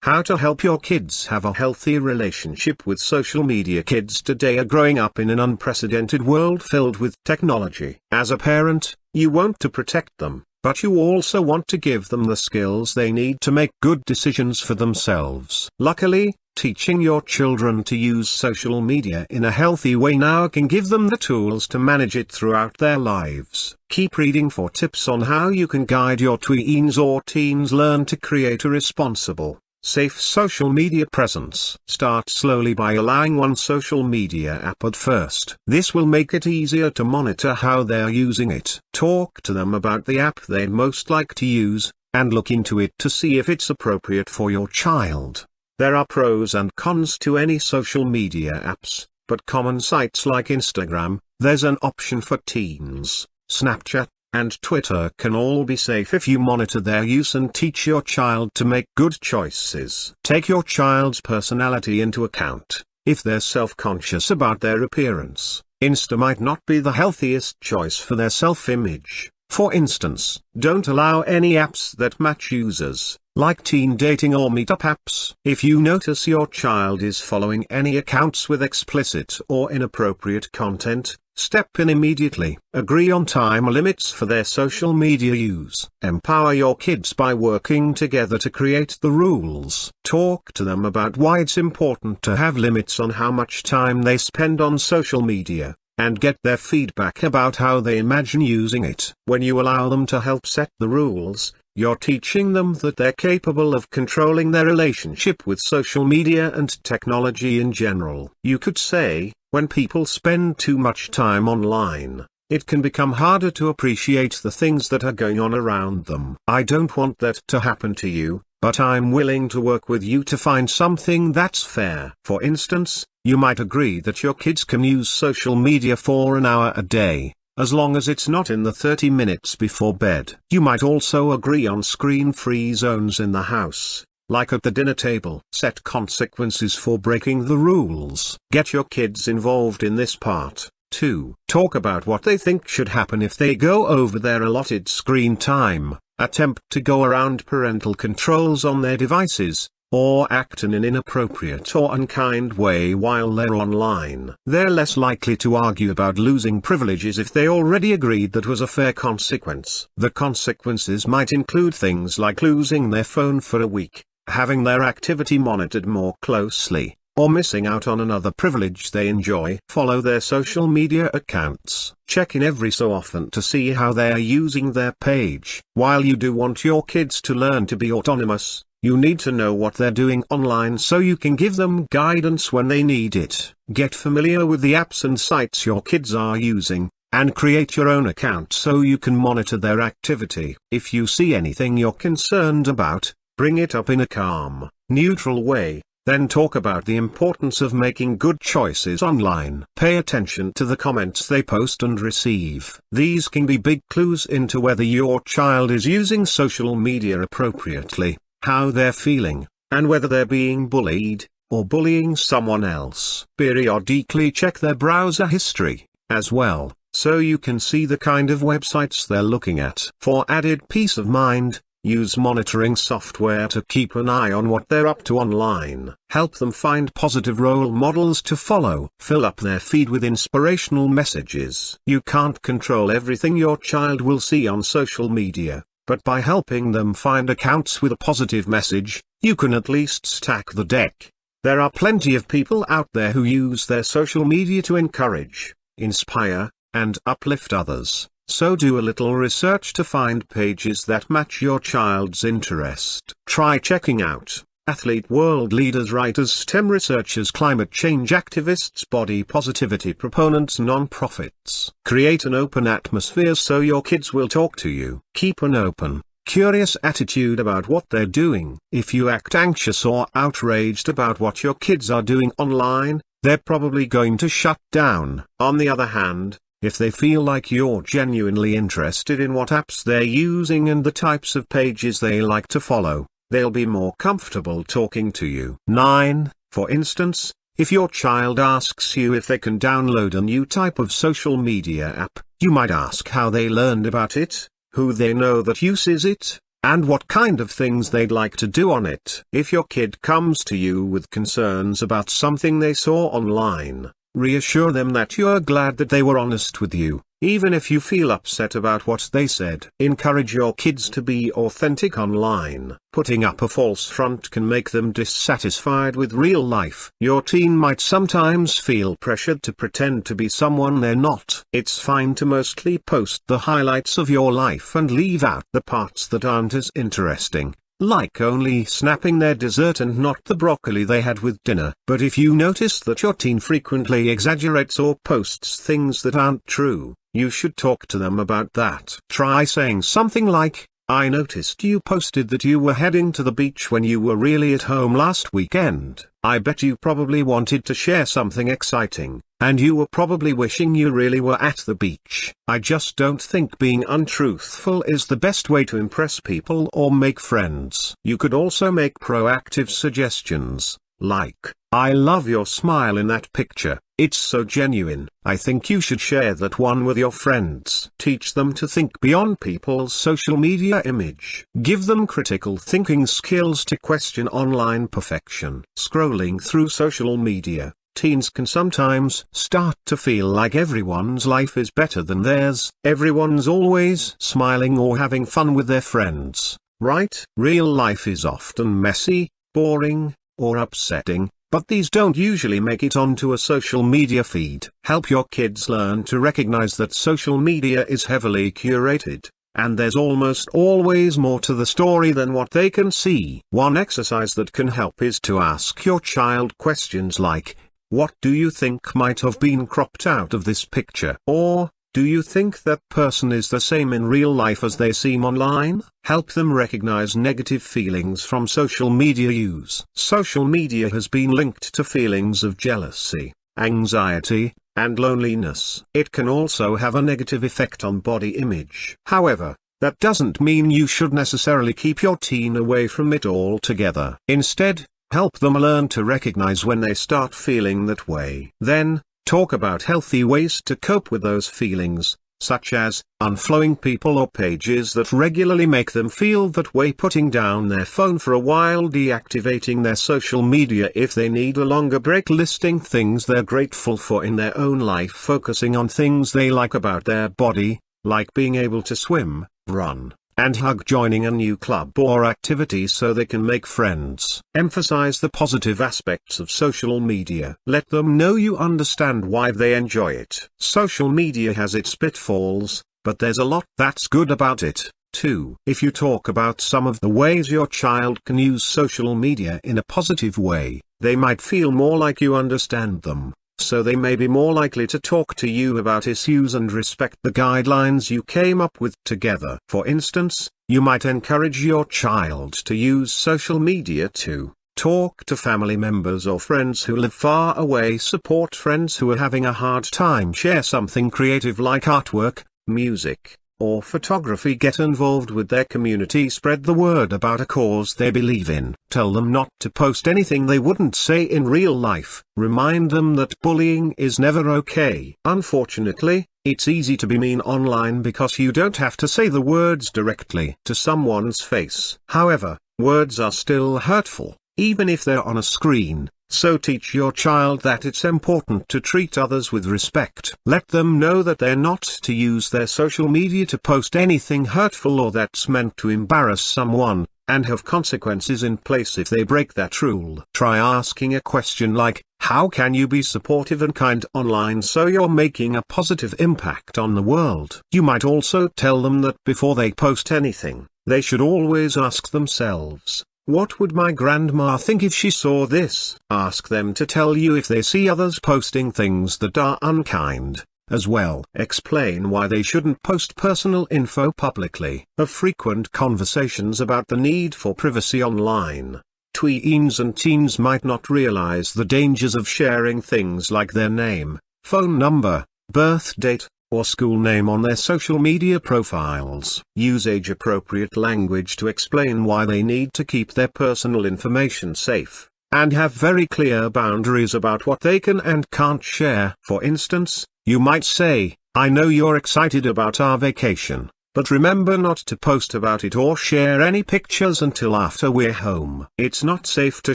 How to help your kids have a healthy relationship with social media. Kids today are growing up in an unprecedented world filled with technology. As a parent, you want to protect them, but you also want to give them the skills they need to make good decisions for themselves. Luckily, teaching your children to use social media in a healthy way now can give them the tools to manage it throughout their lives. Keep reading for tips on how you can guide your tweens or teens learn to create a responsible, safe social media presence. Start slowly by allowing one social media app at first. This will make it easier to monitor how they're using it. Talk to them about the app they most like to use, and look into it to see if it's appropriate for your child. There are pros and cons to any social media apps, but common sites like Instagram, there's an option for teens, Snapchat, and Twitter can all be safe if you monitor their use and teach your child to make good choices. Take your child's personality into account. If they're self-conscious about their appearance, Insta might not be the healthiest choice for their self-image. For instance, don't allow any apps that match users, like teen dating or meetup apps. If you notice your child is following any accounts with explicit or inappropriate content, step in immediately. Agree on time limits for their social media use. Empower your kids by working together to create the rules. Talk to them about why it's important to have limits on how much time they spend on social media, and get their feedback about how they imagine using it. When you allow them to help set the rules, you're teaching them that they're capable of controlling their relationship with social media and technology in general. You could say, when people spend too much time online, it can become harder to appreciate the things that are going on around them. I don't want that to happen to you, but I'm willing to work with you to find something that's fair. For instance, you might agree that your kids can use social media for an hour a day, as long as it's not in the 30 minutes before bed. You might also agree on screen-free zones in the house, like at the dinner table. Set consequences for breaking the rules. Get your kids involved in this part, too. Talk about what they think should happen if they go over their allotted screen time, attempt to go around parental controls on their devices, or act in an inappropriate or unkind way while they're online. They're less likely to argue about losing privileges if they already agreed that was a fair consequence. The consequences might include things like losing their phone for a week, having their activity monitored more closely, or missing out on another privilege they enjoy. Follow their social media accounts. Check in every so often to see how they are using their page. While you do want your kids to learn to be autonomous, you need to know what they're doing online so you can give them guidance when they need it. Get familiar with the apps and sites your kids are using, and create your own account so you can monitor their activity. If you see anything you're concerned about, bring it up in a calm, neutral way, then talk about the importance of making good choices online. Pay attention to the comments they post and receive. These can be big clues into whether your child is using social media appropriately, how they're feeling, and whether they're being bullied, or bullying someone else. Periodically check their browser history, as well, so you can see the kind of websites they're looking at. For added peace of mind, use monitoring software to keep an eye on what they're up to online. Help them find positive role models to follow. Fill up their feed with inspirational messages. You can't control everything your child will see on social media, but by helping them find accounts with a positive message, you can at least stack the deck. There are plenty of people out there who use their social media to encourage, inspire, and uplift others. So do a little research to find pages that match your child's interest. Try checking out athlete world leaders, writers, STEM researchers, climate change activists, body positivity proponents, non-profits. Create an open atmosphere so your kids will talk to you. Keep an open, curious attitude about what they're doing. If you act anxious or outraged about what your kids are doing online, they're probably going to shut down. On the other hand, if they feel like you're genuinely interested in what apps they're using and the types of pages they like to follow, they'll be more comfortable talking to you. 9. For instance, if your child asks you if they can download a new type of social media app, you might ask how they learned about it, who they know that uses it, and what kind of things they'd like to do on it. If your kid comes to you with concerns about something they saw online, reassure them that you're glad that they were honest with you, even if you feel upset about what they said. Encourage your kids to be authentic online. Putting up a false front can make them dissatisfied with real life. Your teen might sometimes feel pressured to pretend to be someone they're not. It's fine to mostly post the highlights of your life and leave out the parts that aren't as interesting, like only snapping their dessert and not the broccoli they had with dinner. But if you notice that your teen frequently exaggerates or posts things that aren't true, you should talk to them about that. Try saying something like, "I noticed you posted that you were heading to the beach when you were really at home last weekend. I bet you probably wanted to share something exciting, and you were probably wishing you really were at the beach. I just don't think being untruthful is the best way to impress people or make friends." You could also make proactive suggestions, like, "I love your smile in that picture, it's so genuine. I think you should share that one with your friends." Teach them to think beyond people's social media image. Give them critical thinking skills to question online perfection. Scrolling through social media, teens can sometimes start to feel like everyone's life is better than theirs. Everyone's always smiling or having fun with their friends, right? Real life is often messy, boring, or upsetting, but these don't usually make it onto a social media feed. Help your kids learn to recognize that social media is heavily curated, and there's almost always more to the story than what they can see. One exercise that can help is to ask your child questions like, "What do you think might have been cropped out of this picture?" Or, "Do you think that person is the same in real life as they seem online?" Help them recognize negative feelings from social media use. Social media has been linked to feelings of jealousy, anxiety, and loneliness. It can also have a negative effect on body image. However, that doesn't mean you should necessarily keep your teen away from it altogether. Instead, help them learn to recognize when they start feeling that way. Then, talk about healthy ways to cope with those feelings, such as unfollowing people or pages that regularly make them feel that way, putting down their phone for a while, deactivating their social media if they need a longer break, listing things they're grateful for in their own life, focusing on things they like about their body, like being able to swim, run, and hug, joining a new club or activity so they can make friends. Emphasize the positive aspects of social media. Let them know you understand why they enjoy it. Social media has its pitfalls, but there's a lot that's good about it, too. If you talk about some of the ways your child can use social media in a positive way, they might feel more like you understand them, so they may be more likely to talk to you about issues and respect the guidelines you came up with together. For instance, you might encourage your child to use social media to talk to family members or friends who live far away, support friends who are having a hard time, share something creative like artwork, music, or photography, get involved with their community, spread the word about a cause they believe in. Tell them not to post anything they wouldn't say in real life. Remind them that bullying is never okay. Unfortunately, it's easy to be mean online because you don't have to say the words directly to someone's face. However, words are still hurtful, even if they're on a screen. So teach your child that it's important to treat others with respect. Let them know that they're not to use their social media to post anything hurtful or that's meant to embarrass someone, and have consequences in place if they break that rule. Try asking a question like, "How can you be supportive and kind online so you're making a positive impact on the world?" You might also tell them that before they post anything, they should always ask themselves, "What would my grandma think if she saw this?" Ask them to tell you if they see others posting things that are unkind, as well. Explain why they shouldn't post personal info publicly. Have frequent conversations about the need for privacy online. Tweens and teens might not realize the dangers of sharing things like their name, phone number, birth date, or school name on their social media profiles. Use age-appropriate language to explain why they need to keep their personal information safe, and have very clear boundaries about what they can and can't share. For instance, you might say, "I know you're excited about our vacation. but remember not to post about it or share any pictures until after we're home. It's not safe to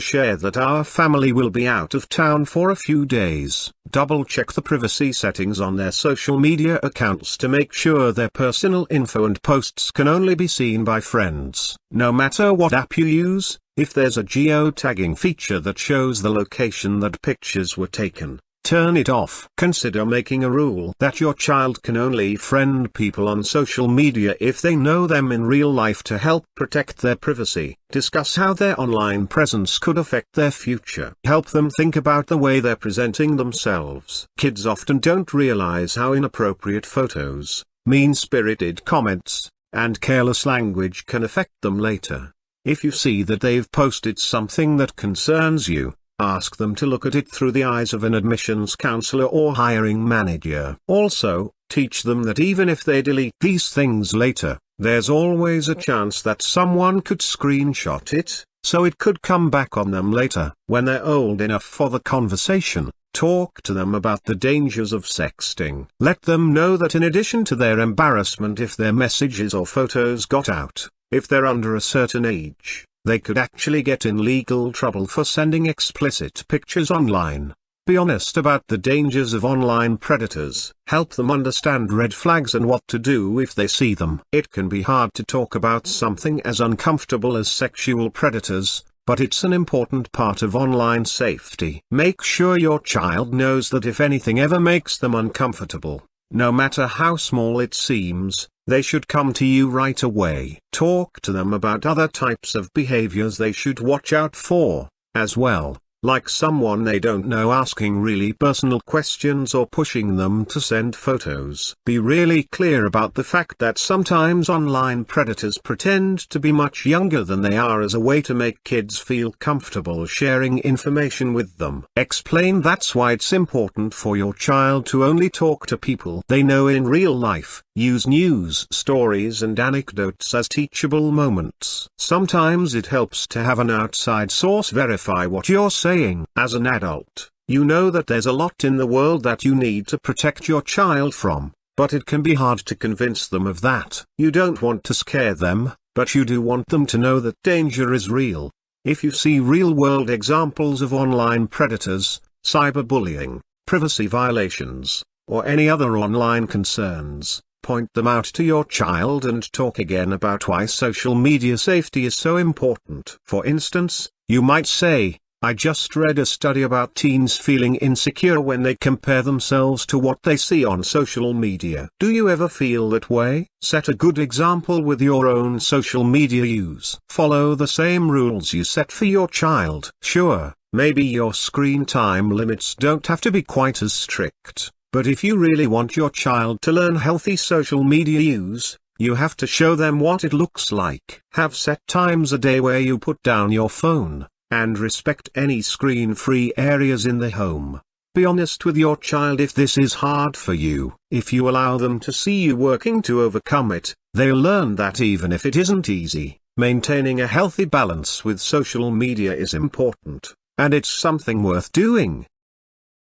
share that our family will be out of town for a few days. Double check the privacy settings on their social media accounts to make sure their personal info and posts can only be seen by friends. No matter what app you use, if there's a geotagging feature that shows the location that pictures were taken, turn it off. Consider making a rule that your child can only friend people on social media if they know them in real life to help protect their privacy. Discuss how their online presence could affect their future. Help them think about the way they're presenting themselves. Kids often don't realize how inappropriate photos, mean-spirited comments, and careless language can affect them later. If you see that they've posted something that concerns you, ask them to look at it through the eyes of an admissions counselor or hiring manager. Also, teach them that even if they delete these things later, there's always a chance that someone could screenshot it, so it could come back on them later. When they're old enough for the conversation, talk to them about the dangers of sexting. Let them know that in addition to their embarrassment if their messages or photos got out, if they're under a certain age, they could actually get in legal trouble for sending explicit pictures online. Be honest about the dangers of online predators. Help them understand red flags and what to do if they see them. It can be hard to talk about something as uncomfortable as sexual predators, but it's an important part of online safety. Make sure your child knows that if anything ever makes them uncomfortable, no matter how small it seems, they should come to you right away. Talk to them about other types of behaviors they should watch out for, as well, like someone they don't know asking really personal questions or pushing them to send photos. Be really clear about the fact that sometimes online predators pretend to be much younger than they are as a way to make kids feel comfortable sharing information with them. Explain that's why it's important for your child to only talk to people they know in real life. Use news stories and anecdotes as teachable moments. Sometimes it helps to have an outside source verify what you're saying. As an adult, you know that there's a lot in the world that you need to protect your child from, but it can be hard to convince them of that. You don't want to scare them, but you do want them to know that danger is real. If you see real-world examples of online predators, cyberbullying, privacy violations, or any other online concerns, point them out to your child and talk again about why social media safety is so important. For instance, you might say, I just read a study about teens feeling insecure when they compare themselves to what they see on social media. Do you ever feel that way? Set a good example with your own social media use. Follow the same rules you set for your child. Sure, maybe your screen time limits don't have to be quite as strict. But if you really want your child to learn healthy social media use, you have to show them what it looks like. Have set times a day where you put down your phone, and respect any screen-free areas in the home. Be honest with your child if this is hard for you. If you allow them to see you working to overcome it, they'll learn that even if it isn't easy, maintaining a healthy balance with social media is important, and it's something worth doing.